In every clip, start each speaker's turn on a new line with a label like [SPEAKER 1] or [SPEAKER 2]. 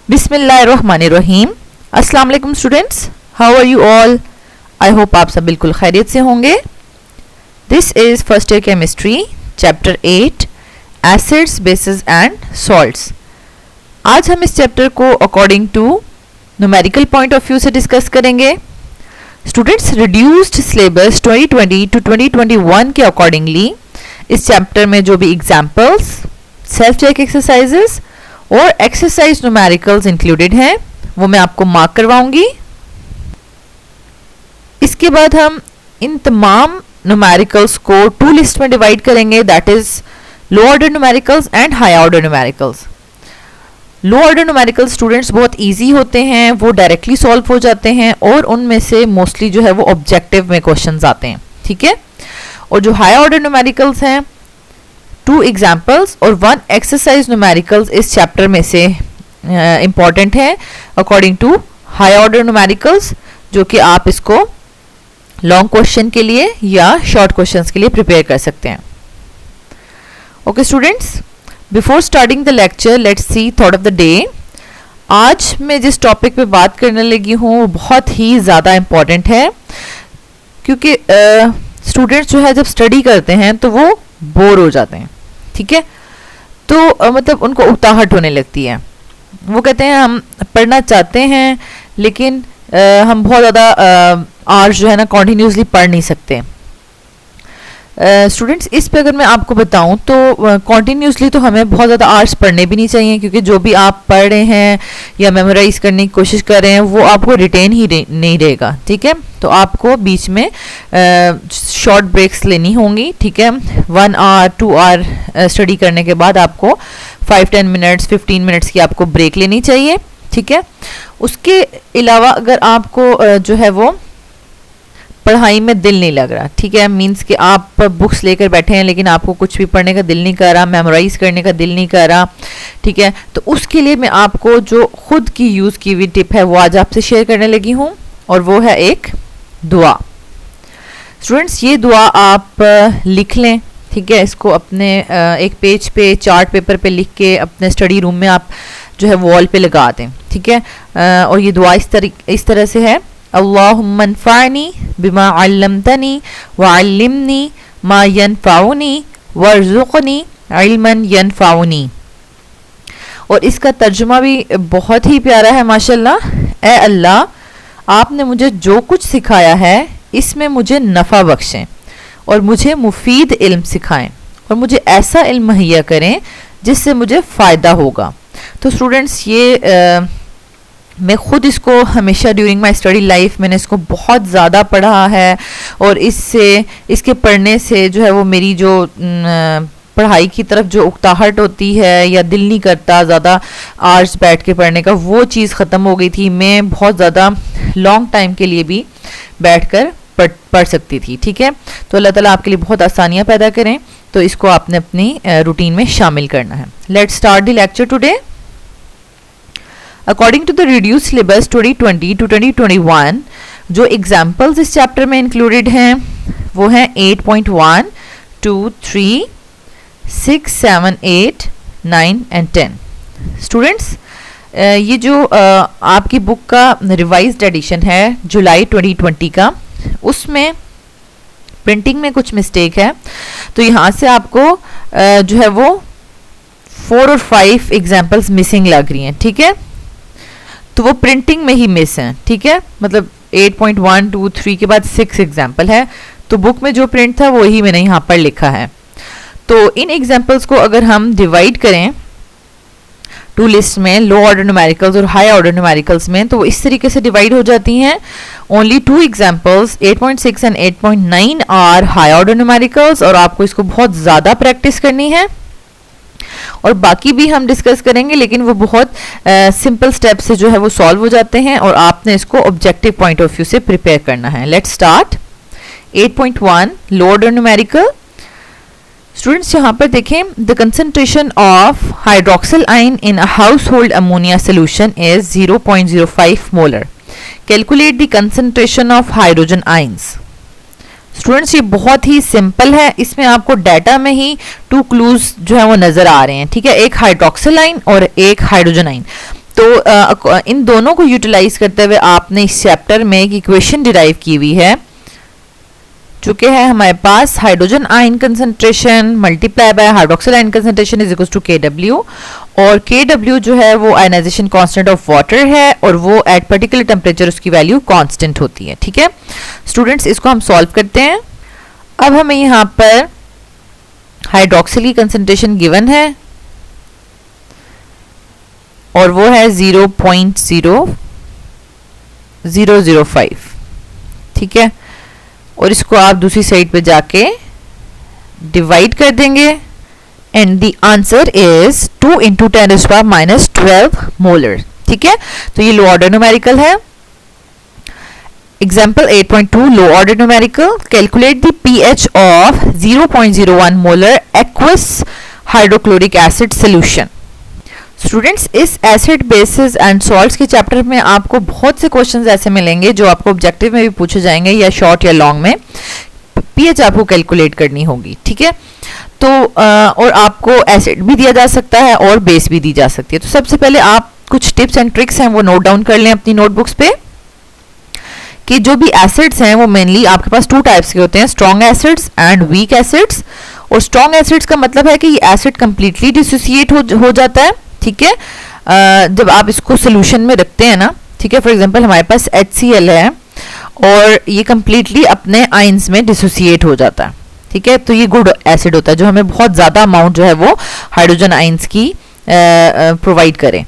[SPEAKER 1] बिस्मिल्लाहिर्रहमानिर्रहीम। अस्सलाम वालेकुम students, how are you all. I hope आप सब बिल्कुल खैरियत से होंगे। This is first year chemistry chapter 8 acids bases and salts. आज हम इस चैप्टर को according to numerical point of view से डिस्कस करेंगे। स्टूडेंट्स, रिड्यूस्ड सिलेबस 2020 टू 2021 के अकॉर्डिंगली इस चैप्टर में जो भी एग्जाम्पल्स, सेल्फ चेक एक्सरसाइजेस और एक्सरसाइज न्यूमेरिकल्स इंक्लूडेड हैं वो मैं आपको मार्क करवाऊंगी। इसके बाद हम इन तमाम न्यूमेरिकल्स को टू लिस्ट में डिवाइड करेंगे, that is low order numericals and high order numericals. Low order numericals students बहुत इजी होते हैं, वो डायरेक्टली सॉल्व हो जाते हैं और उनमें से मोस्टली जो है वो ऑब्जेक्टिव में क्वेश्चंस आते हैं, ठीक है। और जो हाई ऑर्डर न्यूमेरिकल्स हैं, 2 एग्जाम्पल्स और 1 एक्सरसाइज न्यूमेरिकल्स इस चैप्टर में से इंपॉर्टेंट है according to high order numericals, जो कि आप इसको लॉन्ग क्वेश्चन के लिए या शॉर्ट क्वेश्चंस के लिए प्रिपेयर कर सकते हैं। Okay students, before starting the lecture let's see thought of the day. आज मैं जिस टॉपिक पे बात करने लगी हूँ वो बहुत ही ज़्यादा इम्पॉर्टेंट है, क्योंकि स्टूडेंट्स जो है जब स्टडी करते हैं तो वो बोर हो जाते हैं, ठीक है। तो मतलब उनको उताहट होने लगती है, वो कहते हैं हम पढ़ना चाहते हैं लेकिन हम बहुत ज़्यादा आवर्स जो है ना कॉन्टिन्यूसली पढ़ नहीं सकते। स्टूडेंट्स, इस पे अगर मैं आपको बताऊं तो कॉन्टिन्यूसली तो हमें बहुत ज़्यादा आवर्स पढ़ने भी नहीं चाहिए, क्योंकि जो भी आप पढ़ रहे हैं या मेमोराइज करने की कोशिश कर रहे हैं वो आपको रिटेन ही नहीं रहेगा, ठीक है। तो आपको बीच में शॉर्ट ब्रेक्स लेनी होंगी, ठीक है। 1 आवर 2 आवर स्टडी करने के बाद आपको 5-10 मिनट्स 15 मिनट्स की आपको ब्रेक लेनी चाहिए, ठीक है। उसके अलावा अगर आपको जो है वो पढ़ाई में दिल नहीं लग रहा, ठीक है, मींस कि आप बुक्स लेकर बैठे हैं लेकिन आपको कुछ भी पढ़ने का दिल नहीं कर रहा, मेमोराइज करने का दिल नहीं कर रहा, ठीक है, तो उसके लिए मैं आपको जो खुद की यूज़ की हुई टिप है वो आज आपसे शेयर करने लगी हूँ, और वो है एक दुआ। स्टूडेंट्स, ये दुआ आप लिख लें, ठीक है। इसको अपने एक पेज पे चार्ट पेपर पे लिख के अपने स्टडी रूम में आप जो है वॉल पे लगा दें, ठीक है। और ये दुआ इस तरह से है, अल्लाहुम्मा अन्फ़अनी बिमा अल्लमतनी वअल्लिमनी मा यनफ़उनी वर्ज़ुक़नी इल्मन यनफ़उनी। और इसका तर्जुमा भी बहुत ही प्यारा है माशाल्लाह। ए अल्लाह, आपने मुझे जो कुछ सिखाया है इसमें मुझे नफ़ा बख्शें और मुझे मुफीद इल्म सिखाएं और मुझे ऐसा इल्म मुहैया करें जिससे मुझे फ़ायदा होगा। तो स्टूडेंट्स, ये मैं ख़ुद इसको हमेशा ड्यूरिंग माय स्टडी लाइफ मैंने इसको बहुत ज़्यादा पढ़ा है, और इसके पढ़ने से जो है वो मेरी जो पढ़ाई की तरफ जो उकताहट होती है या दिल नहीं करता ज़्यादा आवर्स बैठ के पढ़ने का, वो चीज़ ख़त्म हो गई थी। मैं बहुत ज़्यादा लॉन्ग टाइम के लिए भी बैठकर पढ़ सकती थी, ठीक है। तो अल्लाह ताला आपके लिए बहुत आसानियाँ पैदा करें, तो इसको आपने अपनी रूटीन में शामिल करना है। Let's start the lecture today. According to the reduce syllabus 2020 to 2021 जो एग्जाम्पल्स इस चैप्टर में इंक्लूडेड हैं वो हैं 8.1, 2, 3, 6, 7, 8, 9 एंड 10। स्टूडेंट्स, ये जो आपकी बुक का रिवाइज्ड एडिशन है जुलाई 2020 का, उसमें प्रिंटिंग में कुछ मिस्टेक है, तो यहाँ से आपको जो है वो 4 और 5 एग्जाम्पल्स मिसिंग लग रही हैं, ठीक है। तो वो प्रिंटिंग में ही मिस हैं, ठीक है। मतलब 8.1, 2, 3 के बाद 6 एग्जाम्पल है, तो बुक में जो प्रिंट था वही मैंने यहाँ पर लिखा है। तो इन एग्जाम्पल्स को अगर हम डिवाइड करें टू लिस्ट में, लो ऑर्डर न्यूमेरिकल्स और हाई ऑर्डर न्यूमेरिकल्स में, तो वो इस तरीके से डिवाइड हो जाती हैं। Only 2 examples 8.6 and 8.9 are high order numericals, और आपको इसको बहुत ज़्यादा प्रैक्टिस करनी है, और बाकी भी हम डिस्कस करेंगे, लेकिन वो बहुत सिंपल स्टेप से जो है वो सॉल्व हो जाते हैं, और आपने इसको ऑब्जेक्टिव पॉइंट ऑफ व्यू से प्रिपेयर करना है। Let's start. 8.1 low order numerical. Students, यहाँ पर देखें, the concentration of hydroxyl ion in a house hold ammonia solution is 0.05 molar. Calculate the concentration of hydrogen ions. Students, ये बहुत ही simple है, इसमें आपको डाटा में ही 2 क्लूज जो है वो नजर आ रहे हैं, ठीक है। एक हाइड्रोक्सिल आयन और एक हाइड्रोजन आयन। इन दोनों को यूटिलाइज करते हुए आपने इस चैप्टर में एक इक्वेशन डिराइव की हुई है, जो कि है हमारे पास hydrogen ion concentration multiply by hydroxyl ion concentration is equal to KW, और KW जो है वो आयनाइजेशन कांस्टेंट ऑफ वाटर है, और वो एट पर्टिकुलर टेम्परेचर उसकी वैल्यू कांस्टेंट होती है। ठीक है स्टूडेंट्स, इसको हम सॉल्व करते हैं। अब हमें यहाँ पर हाइड्रोक्सिल की कंसंट्रेशन गिवन है और वो है 0.0005। ठीक है, और इसको आप दूसरी साइड पे जाके डिवाइड कर देंगे and the answer is 2 × 10⁻⁻12 molar. ठीक है, तो ये लो ऑर्डर न्यूमेरिकल है। Example 8.2 low order numerical, calculate the pH of 0.01 molar aqueous hydrochloric acid solution. Students, इस एसिड बेसिस एंड सॉल्ट्स के चैप्टर में आपको बहुत से क्वेश्चंस ऐसे मिलेंगे जो आपको ऑब्जेक्टिव में भी पूछे जाएंगे या शॉर्ट या लॉन्ग में। पीएच आपको कैलकुलेट करनी होगी। ठीक है, तो और आपको एसिड भी दिया जा सकता है और बेस भी दी जा सकती है। तो सबसे पहले आप कुछ टिप्स एंड ट्रिक्स हैं वो नोट डाउन कर लें अपनी नोटबुक्स पे, कि जो भी एसिड्स हैं वो मेनली आपके पास 2 टाइप्स के होते हैं, strong acids and weak acids. और स्ट्रॉन्ग एसिड्स का मतलब है कि ये एसिड कंप्लीटली डिसोसिएट हो जाता है। ठीक है, जब आप इसको सोल्यूशन में रखते हैं ना, ठीक है, फॉर एग्जांपल हमारे पास HCl है और ये कंप्लीटली अपने आयंस में डिसोसिएट हो जाता है। ठीक है, तो ये गुड एसिड होता है जो हमें बहुत ज़्यादा अमाउंट जो है वो हाइड्रोजन आयंस की प्रोवाइड करे।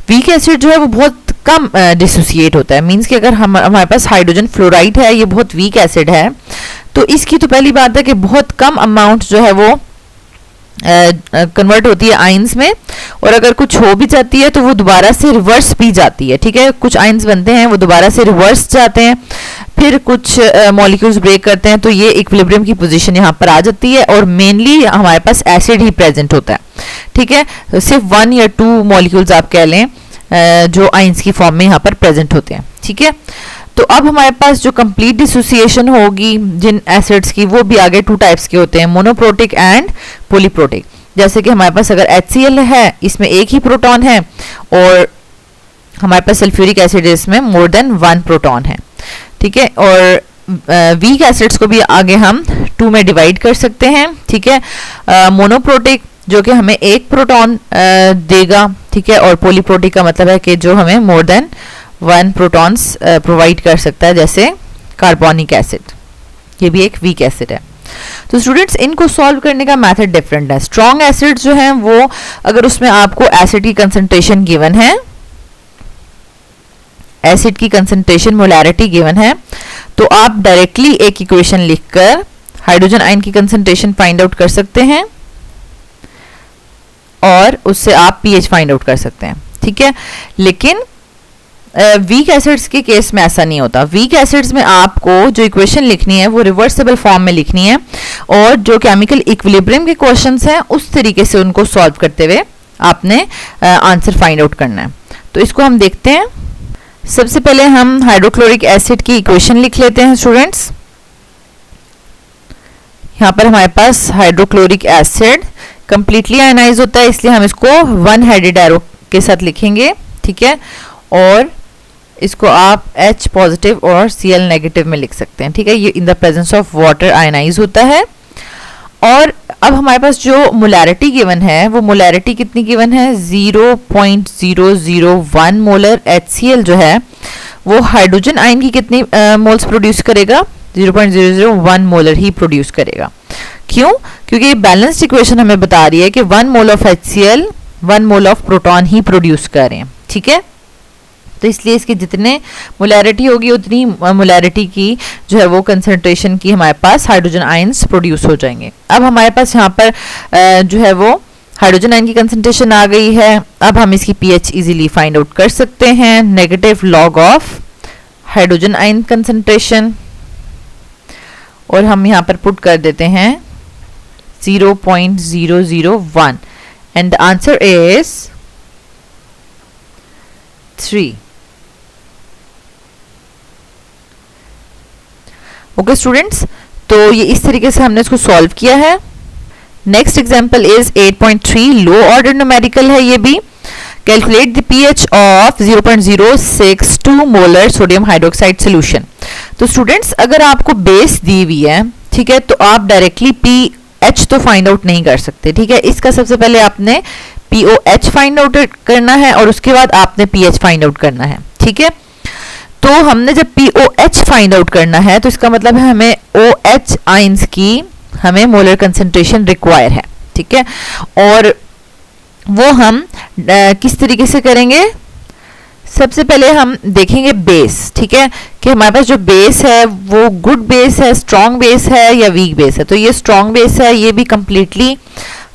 [SPEAKER 1] वीक एसिड जो है वो बहुत कम डिसोसिएट होता है, मीन्स कि अगर हमारे पास हाइड्रोजन फ्लोराइड है, ये बहुत वीक एसिड है, तो इसकी तो पहली बात है कि बहुत कम अमाउंट जो है वो कन्वर्ट होती है आयंस में, और अगर कुछ हो भी जाती है तो वो दोबारा से रिवर्स भी जाती है। ठीक है, कुछ आयंस बनते हैं वो दोबारा से रिवर्स जाते हैं, फिर कुछ मॉलिक्यूल्स ब्रेक करते हैं, तो ये इक्विलिब्रियम की पोजीशन यहाँ पर आ जाती है और मेनली हमारे पास एसिड ही प्रेजेंट होता है। ठीक है, सिर्फ 1 या 2 मॉलिक्यूल्स आप कह लें जो आयंस की फॉर्म में यहाँ पर प्रेजेंट होते हैं। ठीक है, तो अब हमारे पास जो कंप्लीट डिसोसिएशन होगी जिन एसिड्स की, वो भी आगे 2 टाइप्स के होते हैं, मोनोप्रोटिक एंड पॉलीप्रोटिक। जैसे कि हमारे पास अगर HCl है, इसमें एक ही प्रोटॉन है, और हमारे पास सल्फ्यूरिक एसिड है, इसमें मोर देन 1 प्रोटॉन है। ठीक है, और वीक एसिड्स को भी आगे हम 2 में डिवाइड कर सकते हैं। ठीक है, मोनोप्रोटिक जो कि हमें 1 प्रोटॉन देगा। ठीक है, और पॉलीप्रोटिक का मतलब है कि जो हमें मोर देन 1 प्रोटॉन्स प्रोवाइड कर सकता है, जैसे कार्बोनिक एसिड, ये भी एक वीक एसिड है। तो स्टूडेंट्स, इनको सॉल्व करने का मेथड डिफरेंट है। स्ट्रॉन्ग एसिड जो है वो, अगर उसमें आपको एसिड की कंसंट्रेशन गिवन है, एसिड की कंसंट्रेशन मोलैरिटी गिवन है, तो आप डायरेक्टली एक इक्वेशन लिखकर हाइड्रोजन आयन की कंसंट्रेशन फाइंड आउट कर सकते हैं और उससे आप पीएच फाइंड आउट कर सकते हैं। ठीक है, लेकिन वीक एसिड्स के केस में ऐसा नहीं होता। वीक एसिड्स में आपको जो इक्वेशन लिखनी है वो रिवर्सिबल फॉर्म में लिखनी है, और जो केमिकल इक्विलिब्रियम के क्वेश्चंस हैं उस तरीके से उनको सॉल्व करते हुए आपने आंसर फाइंड आउट करना है। तो इसको हम देखते हैं। सबसे पहले हम हाइड्रोक्लोरिक एसिड की इक्वेशन लिख लेते हैं स्टूडेंट्स। यहाँ पर हमारे पास हाइड्रोक्लोरिक एसिड कंप्लीटली आयनाइज होता है, इसलिए हम इसको 1 हेडेड एरो के साथ लिखेंगे। ठीक है, और इसको आप H पॉजिटिव और Cl नेगेटिव में लिख सकते हैं। ठीक है, ये in the presence of water ionise होता है। और अब हमारे पास जो मोलैरिटी गिवन है, वो मोलैरिटी कितनी गिवन है, 0.001 मोलर HCl जो है वो हाइड्रोजन आयन की कितनी मोल्स प्रोड्यूस करेगा, 0.001 मोलर ही प्रोड्यूस करेगा। क्यों? क्योंकि ये बैलेंस्ड इक्वेशन हमें बता रही है कि 1 mole of HCl 1 mole of proton he produce कर रहे हैं। ठीक है, तो इसलिए इसकी जितने मोलैरिटी होगी उतनी मोलैरिटी की जो है वो कंसंट्रेशन की हमारे पास हाइड्रोजन आयंस प्रोड्यूस हो जाएंगे। अब हमारे पास यहाँ पर जो है वो हाइड्रोजन आयन की कंसंट्रेशन आ गई है। अब हम इसकी पीएच इजीली फाइंड आउट कर सकते हैं, negative log of hydrogen ion concentration, और हम यहाँ पर पुट कर देते हैं 0.001 and the answer is 3। Okay students, तो ये इस तरीके से हमने इसको सॉल्व किया है। Next example is 8.3 low order numerical है। ये भी calculate the pH of 0.062 molar sodium hydroxide solution. तो स्टूडेंट्स अगर आपको बेस दी हुई है, ठीक है, तो आप डायरेक्टली पीएच तो फाइंड आउट नहीं कर सकते, ठीक है। इसका सबसे पहले आपने पीओएच फाइंड आउट करना है और उसके बाद आपने पीएच फाइंड आउट करना है, ठीक है। तो हमने जब पीओएच फाइंड आउट करना है तो इसका मतलब है हमें ओएच आइंस की हमें मोलर कंसंट्रेशन रिक्वायर है, ठीक है। और वो हम किस तरीके से करेंगे, सबसे पहले हम देखेंगे बेस, ठीक है, कि हमारे पास जो बेस है वो गुड बेस है, स्ट्रॉन्ग बेस है या वीक बेस है। तो ये स्ट्रॉन्ग बेस है, ये भी कंप्लीटली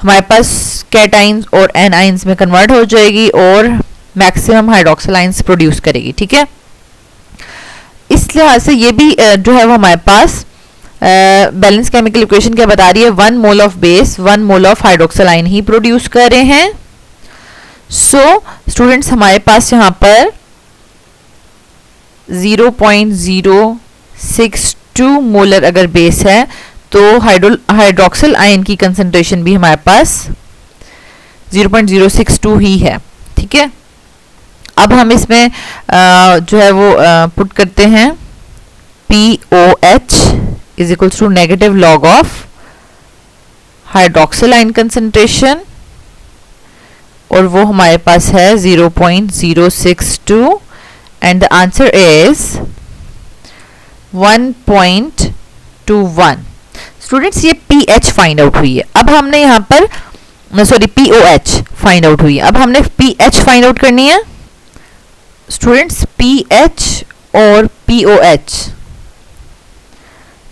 [SPEAKER 1] हमारे पास कैटाइंस और एनाइंस में कन्वर्ट हो जाएगी और मैक्सिमम हाइड्रोक्सिल आइंस प्रोड्यूस करेगी, ठीक है। इस लिहाज से ये भी जो है वो हमारे पास बैलेंस केमिकल इक्वेशन क्या बता रही है, 1 mole of base 1 mole of hydroxyl ion he produce कर रहे हैं। सो स्टूडेंट्स हमारे पास यहाँ पर 0.062 मोलर अगर बेस है तो हाइड्रोक्सिल आयन की कंसंट्रेशन भी हमारे पास 0.062 ही है, ठीक है। अब हम इसमें जो है वो पुट करते हैं POH is equals to negative log of hydroxyl ion concentration और वो हमारे पास है 0.062 एंड द आंसर इज 1.21। स्टूडेंट्स ये पीएच फाइंड आउट हुई है। अब हमने यहाँ पर सॉरी पीओएच फाइंड आउट हुई है, अब हमने पीएच फाइंड आउट करनी है। स्टूडेंट्स पीएच और पीओएच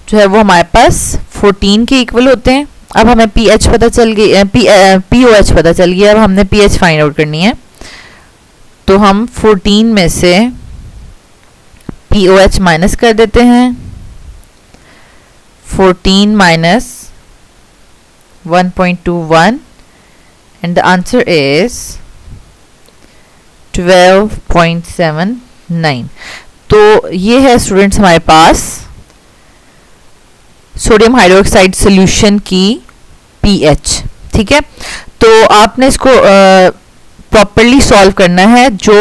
[SPEAKER 1] जो है वो हमारे पास 14 के इक्वल होते हैं। अब हमें पीएच पता चल गई, पीओएच पता चल गया, अब हमने पीएच फाइंड आउट करनी है। तो हम 14 में से पीओएच माइनस कर देते हैं, 14 minus 1.21 and the answer is 12.79। तो ये है स्टूडेंट्स हमारे पास सोडियम हाइड्रोक्साइड सॉल्यूशन की पीएच, ठीक है। तो आपने इसको प्रॉपरली सॉल्व करना है। जो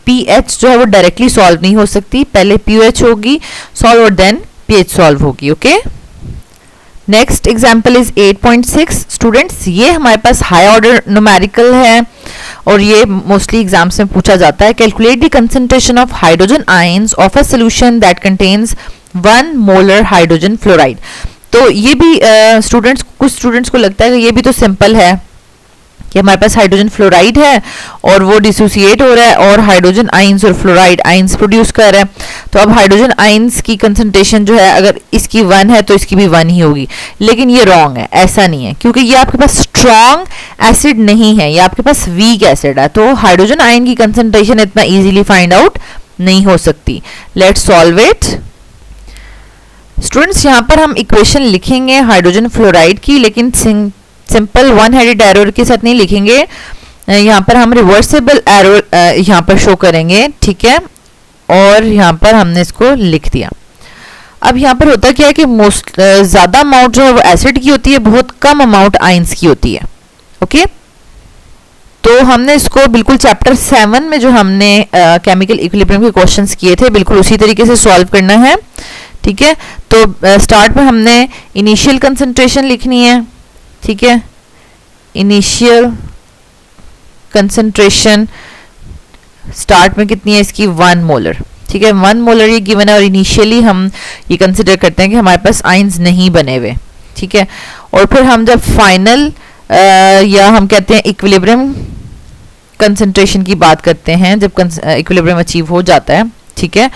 [SPEAKER 1] पीएच जो है वो डायरेक्टली सॉल्व नहीं हो सकती, पहले पीओएच होगी सॉल्व और देन पीएच सॉल्व होगी, okay. Next example is 8.6। Students ये हमारे पास हाई ऑर्डर न्यूमेरिकल है और ये मोस्टली एग्जाम्स में पूछा जाता है। Calculate the concentration of hydrogen ions of a solution that contains 1 molar hydrogen fluoride. तो ये भी कुछ स्टूडेंट्स को लगता है कि ये भी तो सिंपल है कि हमारे पास हाइड्रोजन फ्लोराइड है और वो डिसोसिएट हो रहा है और हाइड्रोजन आयंस और फ्लोराइड आयंस प्रोड्यूस कर रहा है। तो अब हाइड्रोजन आयंस की कंसंट्रेशन जो है अगर इसकी 1 है तो इसकी भी 1 ही होगी, लेकिन ये रॉन्ग है, ऐसा नहीं है, क्योंकि ये आपके पास स्ट्रॉन्ग एसिड नहीं है, ये आपके पास वीक एसिड है। तो हाइड्रोजन आयन की कंसंट्रेशन इतना इजीली फाइंड आउट नहीं हो सकती। Let's solve it. स्टूडेंट्स यहाँ पर हम इक्वेशन लिखेंगे हाइड्रोजन फ्लोराइड की, लेकिन सिंपल वन हेडेड एरो के साथ नहीं लिखेंगे, यहाँ पर हम रिवर्सिबल एरो यहाँ पर शो करेंगे, ठीक है। और यहाँ पर हमने इसको लिख दिया। अब यहाँ पर होता क्या है कि ज़्यादा अमाउंट जो है वो एसिड की होती है, बहुत कम अमाउंट आयंस की होती है, ओके। तो हमने इसको बिल्कुल चैप्टर 7 में जो हमने केमिकल इक्विलिब्रियम के क्वेश्चंस किए थे बिल्कुल उसी तरीके से सॉल्व करना है, ठीक है। तो स्टार्ट में हमने इनिशियल कंसंट्रेशन लिखनी है, ठीक है। इनिशियल कंसंट्रेशन स्टार्ट में कितनी है इसकी 1 मोलर, ठीक है। 1 मोलर ये गिवन है और इनिशियली हम ये कंसिडर करते हैं कि हमारे पास आयंस नहीं बने हुए, ठीक है। और फिर हम जब फाइनल या हम कहते हैं इक्विलिब्रियम कंसंट्रेशन की बात करते हैं, जब इक्विलिब्रियम अचीव हो जाता है, ठीक है,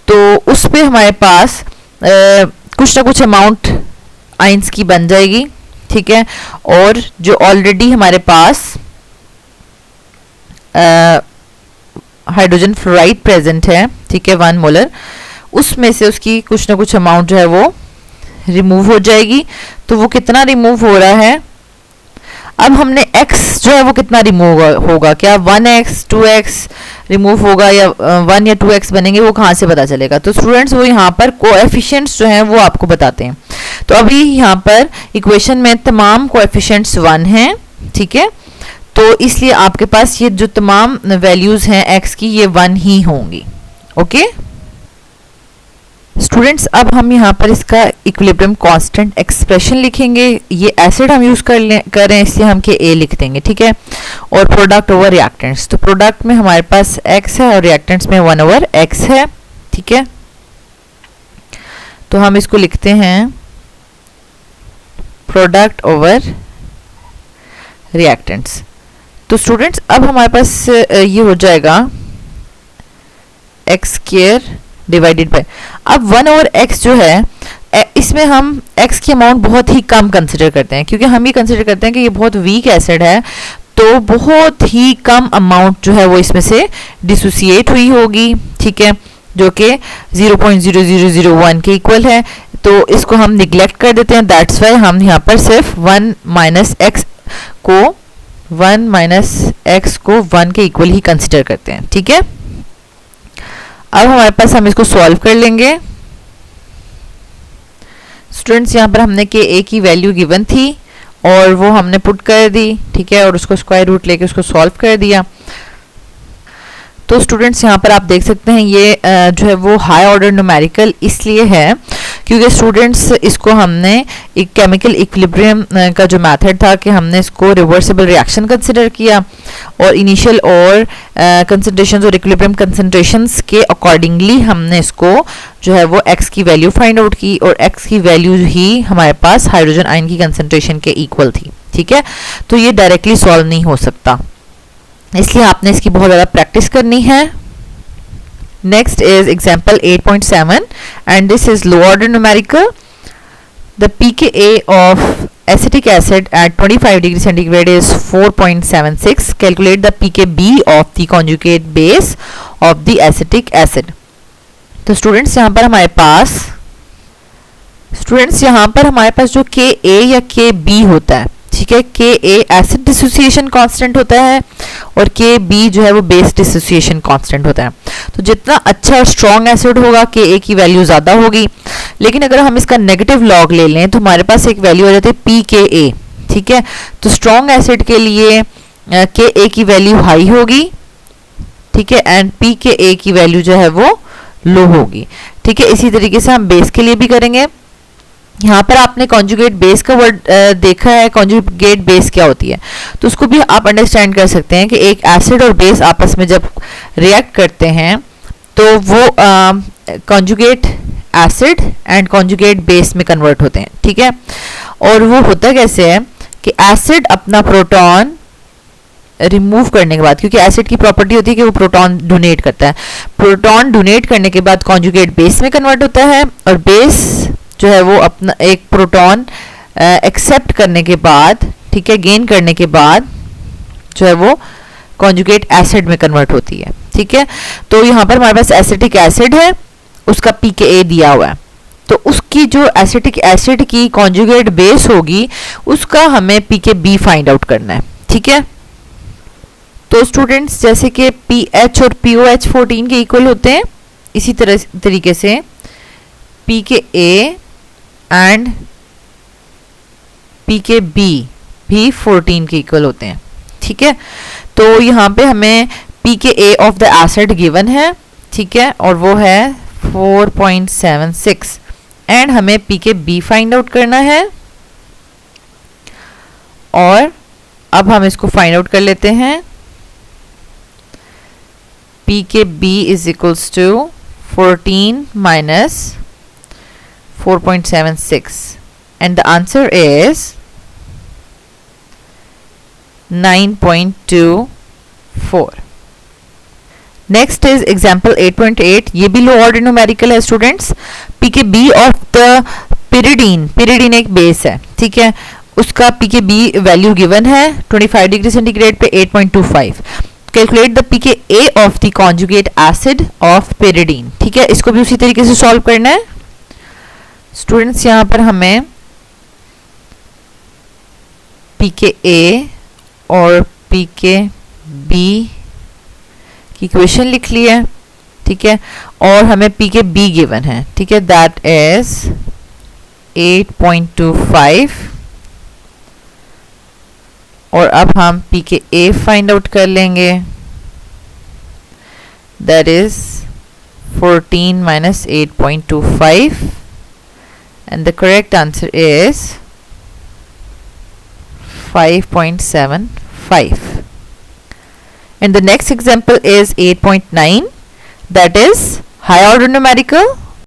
[SPEAKER 1] तो उस पे हमारे पास कुछ ना कुछ अमाउंट आयंस की बन जाएगी, ठीक है। और जो ऑलरेडी हमारे पास हाइड्रोजन फ्लोराइड प्रेजेंट है, ठीक है, 1 मोलर, उसमें से उसकी कुछ ना कुछ अमाउंट जो है वो रिमूव हो जाएगी। तो वो कितना रिमूव हो रहा है, अब हमने x जो है वो कितना रिमूव होगा, क्या 1x 2x रिमूव होगा या 1 या 2x बनेंगे, वो कहाँ से पता चलेगा। तो स्टूडेंट्स वो यहाँ पर कोएफिशिएंट्स जो हैं वो आपको बताते हैं। तो अभी यहाँ पर इक्वेशन में तमाम कोएफिशिएंट्स 1 हैं, ठीक है। तो इसलिए आपके पास ये जो तमाम वैल्यूज हैं x की ये 1 ही होंगी। ओके स्टूडेंट्स, अब हम यहाँ पर इसका इक्विलिब्रियम कांस्टेंट एक्सप्रेशन लिखेंगे। ये एसिड हम यूज कर रहे हैं इसलिए हम के a लिख देंगे, ठीक है। और प्रोडक्ट ओवर रिएक्टेंट्स, तो प्रोडक्ट में हमारे पास x है और रिएक्टेंट्स में 1 ओवर x है, ठीक है। तो हम इसको लिखते हैं प्रोडक्ट ओवर रिएक्टेंट्स। तो स्टूडेंट्स अब हमारे पास ये हो जाएगा x स्क्वायर डिवाइडेड बाय, अब 1 ओवर x जो है इसमें हम x की अमाउंट बहुत ही कम कंसिडर करते हैं, क्योंकि हम ये कंसिडर करते हैं कि ये बहुत वीक एसिड है, तो बहुत ही कम अमाउंट जो है वो इसमें से डिसोसिएट हुई होगी, ठीक है, जो कि 0.0001 के इक्वल है। तो इसको हम निगलेक्ट कर देते हैं, दैट्स वाई हम यहाँ पर सिर्फ 1 माइनस एक्स को 1 के इक्वल ही कंसिडर करते हैं, ठीक है। अब हमारे पास हम इसको सॉल्व कर लेंगे। स्टूडेंट्स यहाँ पर हमने के ए की वैल्यू गिवन थी और वो हमने पुट कर दी, ठीक है, और उसको स्क्वायर रूट लेके उसको सॉल्व कर दिया। तो स्टूडेंट्स यहाँ पर आप देख सकते हैं ये जो है वो हाई ऑर्डर न्यूमेरिकल इसलिए है क्योंकि स्टूडेंट्स इसको हमने एक केमिकल इक्विलिब्रियम का जो मेथड था कि हमने इसको रिवर्सिबल रिएक्शन कंसिडर किया और इनिशियल और कंसंट्रेशंस और इक्विलिब्रियम कंसंट्रेशंस के अकॉर्डिंगली हमने इसको जो है वो x की वैल्यू फाइंड आउट की और x की वैल्यू ही हमारे पास हाइड्रोजन आयन की कंसंट्रेशन के इक्वल थी, ठीक है। तो ये डायरेक्टली सॉल्व नहीं हो सकता, इसलिए आपने इसकी बहुत ज़्यादा प्रैक्टिस करनी है। Next is example 8.7 and this is low order numerical. The pKa of acetic acid at 25 degree centigrade is 4.76. Calculate the pKb of the conjugate base of the acetic acid. तो स्टूडेंट्स यहाँ पर हमारे पास जो Ka या Kb होता है, ठीक है, Ka एसिड डिसोसिएशन कांस्टेंट होता है और Kb जो है वो बेस डिसोसिएशन कांस्टेंट होता है। तो जितना अच्छा और स्ट्रॉन्ग एसिड होगा Ka की वैल्यू ज़्यादा होगी, लेकिन अगर हम इसका नेगेटिव लॉग ले लें तो हमारे पास एक वैल्यू हो जाती है pKa, ठीक है। तो स्ट्रॉन्ग एसिड के लिए Ka की वैल्यू हाई होगी, ठीक है, एंड pKa की वैल्यू जो है वो लो होगी, ठीक है। इसी तरीके से हम बेस के लिए भी करेंगे। यहाँ पर आपने कॉन्जुगेट बेस का वर्ड देखा है, कॉन्जुगेट बेस क्या होती है, तो उसको भी आप अंडरस्टैंड कर सकते हैं कि एक एसिड और बेस आपस में जब रिएक्ट करते हैं तो वो conjugate acid and conjugate base में कन्वर्ट होते हैं, ठीक है। और वो होता कैसे है कि एसिड अपना प्रोटॉन रिमूव करने के बाद, क्योंकि एसिड की प्रॉपर्टी होती है कि वो प्रोटॉन डोनेट करता है, प्रोटॉन डोनेट करने के बाद कॉन्जुगेट बेस में कन्वर्ट होता है और बेस जो है वो अपना एक प्रोटॉन एक्सेप्ट करने के बाद, ठीक है, गेन करने के बाद जो है वो कॉन्जुगेट एसिड में कन्वर्ट होती है, ठीक है। तो यहाँ पर हमारे पास एसिटिक एसिड है, उसका pKa दिया हुआ है, तो उसकी जो एसिटिक एसिड की कॉन्जुगेट बेस होगी उसका हमें pKb फाइंड आउट करना है, ठीक है। तो स्टूडेंट्स जैसे कि pH और POH 14 के इक्वल होते हैं, इसी तरीके से pKa एंड pKb भी 14 के इक्वल होते हैं, ठीक है। तो यहाँ पे हमें pKa of the acid given है, ठीक है, और वो है 4.76 एंड हमें pKb फाइंड आउट करना है। और अब हम इसको फाइंड आउट कर लेते हैं। pKb is equals to 14 minus 4.76 and the answer is 9.24. Next is example 8.8. ये भी लो ऑर्डर न्यूमेरिकल है students. pKb of the pyridine एक बेस है, ठीक है, उसका pKb वैल्यू गिवन है 25 डिग्री सेंटीग्रेड पे 8.25। Calculate the pKa of the conjugate acid of pyridine, ठीक है। इसको भी उसी तरीके से सॉल्व करना है स्टूडेंट्स। यहाँ पर हमें pKa और pKb की इक्वेशन लिख ली है, ठीक है, और हमें pKb गिवन है, ठीक है, दैट इज 8.25 और अब हम p के a फाइंड आउट कर लेंगे, that is 14 minus 8.25 and the correct answer is 5.75. And the next example is 8.9, that is high order numerical